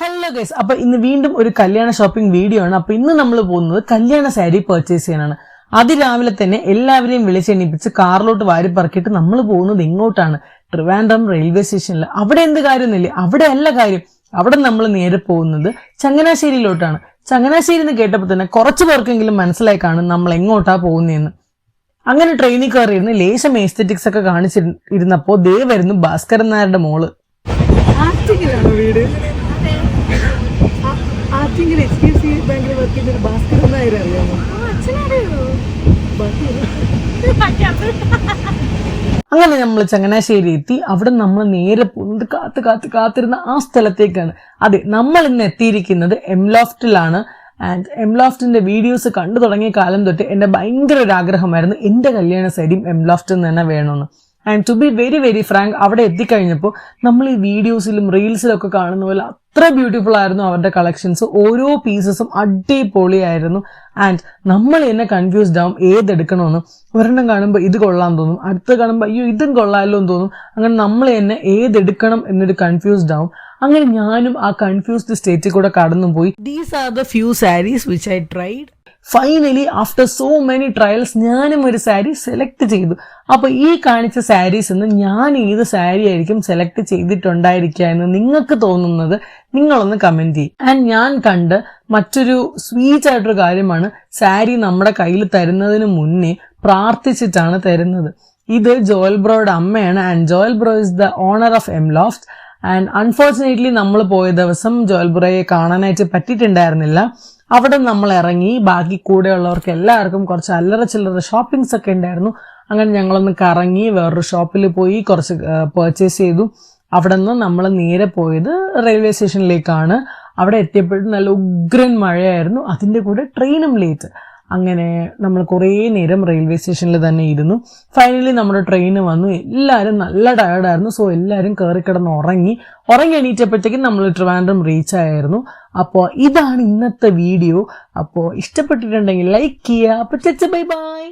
Hello guys, അപ്പൊ ഇന്ന് വീണ്ടും ഒരു കല്യാണ ഷോപ്പിംഗ് വീഡിയോ ആണ്. അപ്പൊ ഇന്ന് നമ്മൾ പോകുന്നത് കല്യാണ സാരി പർച്ചേസ് ചെയ്യാനാണ്. അതിരാവിലെ തന്നെ എല്ലാവരെയും വിളിച്ചെണ്ണിപ്പിച്ച് കാറിലോട്ട് വാരി പറക്കിയിട്ട് നമ്മൾ പോകുന്നത് എങ്ങോട്ടാണ്? ട്രിവാൻഡ്രം റെയിൽവേ സ്റ്റേഷനിൽ. അവിടെ എന്ത് കാര്യമൊന്നുമില്ല, അവിടെ അല്ല കാര്യം. അവിടെ നമ്മൾ നേരെ പോകുന്നത് ചങ്ങനാശ്ശേരിയിലോട്ടാണ്. ചങ്ങനാശ്ശേരി എന്ന് കേട്ടപ്പോൾ തന്നെ കുറച്ചു പേർക്കെങ്കിലും മനസ്സിലായി കാണും നമ്മൾ എങ്ങോട്ടാ പോകുന്നതെന്ന്. അങ്ങനെ ട്രെയിനിൽ കയറിയിരുന്ന് ലേശം എസ്തെറ്റിക്സ് ഒക്കെ കാണിച്ചിരുന്നപ്പോ ദേ വരുന്നു ഭാസ്കരൻ നായരുടെ മോള്. വീട് ബാങ്കിൽ വർക്ക് ചെയ്ത ഭാസ്കരൻ നായർ അറിയാമോ? അങ്ങനെ നമ്മൾ ചങ്ങനാശ്ശേരി എത്തി. അവിടെ നമ്മൾ നേരെ പോകുന്നത് കാത്തിരുന്ന ആ സ്ഥലത്തേക്കാണ്. അതെ, നമ്മൾ ഇന്ന് എത്തിയിരിക്കുന്നത് എംലോഫ്റ്റിലാണ്. ആൻഡ് എംലോഫ്റ്റിന്റെ വീഡിയോസ് കണ്ടു തുടങ്ങിയ കാലം തൊട്ട് എന്റെ ഭയങ്കര ഒരു ആഗ്രഹമായിരുന്നു എന്റെ കല്യാണ സാരിയും എംലോഫ്റ്റിൽ നിന്ന് തന്നെ വേണമെന്ന്. And to be very very frank, അവിടെ എത്തിക്കഴിഞ്ഞപ്പോൾ നമ്മൾ ഈ വീഡിയോസിലും റീൽസിലും ഒക്കെ കാണുന്ന പോലെ അത്ര ബ്യൂട്ടിഫുൾ ആയിരുന്നു അവരുടെ കളക്ഷൻസ്. ഓരോ പീസസും അടിപൊളിയായിരുന്നു. ആൻഡ് നമ്മൾ തന്നെ കൺഫ്യൂസ്ഡ് ആവും ഏതെടുക്കണമെന്ന്. ഒരെണ്ണം കാണുമ്പോൾ ഇത് കൊള്ളാൻ തോന്നും, അടുത്ത് കാണുമ്പോൾ അയ്യോ ഇതും കൊള്ളാമല്ലോ എന്ന് തോന്നും. അങ്ങനെ നമ്മൾ തന്നെ ഏതെടുക്കണം എന്നൊരു കൺഫ്യൂസ്ഡ് ആവും. അങ്ങനെ ഞാനും ആ കൺഫ്യൂസ്ഡ് സ്റ്റേറ്റിൽ കൂടെ കടന്നുപോയി. These are the few saris which I tried. Finally after so many trials ഞാനും ഒരു സാരി സെലക്ട് ചെയ്തു. അപ്പൊ ഈ കാണിച്ച സാരീസ് നിന്ന് ഞാൻ ഏത് സാരി ആയിരിക്കും സെലക്ട് ചെയ്തിട്ടുണ്ടായിരിക്കുക എന്ന് നിങ്ങൾക്ക് തോന്നുന്നത് നിങ്ങളൊന്ന് കമന്റ് ചെയ്യും. ആൻഡ് ഞാൻ കണ്ട് മറ്റൊരു സ്വീറ്റ് ആയിട്ടൊരു കാര്യമാണ്, സാരി നമ്മുടെ കയ്യിൽ തരുന്നതിന് മുന്നേ പ്രാർത്ഥിച്ചിട്ടാണ് തരുന്നത്. ഇത് ജോയൽ ബ്രോയുടെ അമ്മയാണ്. And Joel bro is the owner of Mloft. And unfortunately നമ്മൾ പോയ ദിവസം ജോയൽ ബ്രോയെ കാണാനായിട്ട് പറ്റിയിട്ടുണ്ടായിരുന്നില്ല. അവിടെ നമ്മൾ ഇറങ്ങി. ബാക്കി കൂടെയുള്ളവർക്ക് എല്ലാവർക്കും കുറച്ച് അല്ലറ ചില്ലറ ഷോപ്പിംഗ്സ് ഒക്കെ ഉണ്ടായിരുന്നു. അങ്ങനെ ഞങ്ങളൊന്ന് കറങ്ങി വേറൊരു ഷോപ്പിൽ പോയി കുറച്ച് പർച്ചേസ് ചെയ്തു. അവിടെ നിന്ന് നമ്മൾ നേരെ പോയത് റെയിൽവേ സ്റ്റേഷനിലേക്കാണ്. അവിടെ എത്തിയപ്പോഴും നല്ല ഉഗ്രൻ മഴയായിരുന്നു, അതിൻ്റെ കൂടെ ട്രെയിനും ലേറ്റ്. അങ്ങനെ നമ്മൾ കുറേ നേരം റെയിൽവേ സ്റ്റേഷനിൽ തന്നെ ഇരുന്നു. ഫൈനലി നമ്മുടെ ട്രെയിന് വന്നു. എല്ലാവരും നല്ല ടയർഡായിരുന്നു. സോ എല്ലാവരും കയറി കിടന്ന് ഉറങ്ങി എണീറ്റപ്പോഴത്തേക്കും നമ്മൾ ട്രിവാൻഡ്രം റീച്ച് ആയിരുന്നു. അപ്പോൾ ഇതാണ് ഇന്നത്തെ വീഡിയോ. അപ്പോൾ ഇഷ്ടപ്പെട്ടിട്ടുണ്ടെങ്കിൽ ലൈക്ക് ചെയ്യുക. അപ്പോൾ ബൈ ബൈ.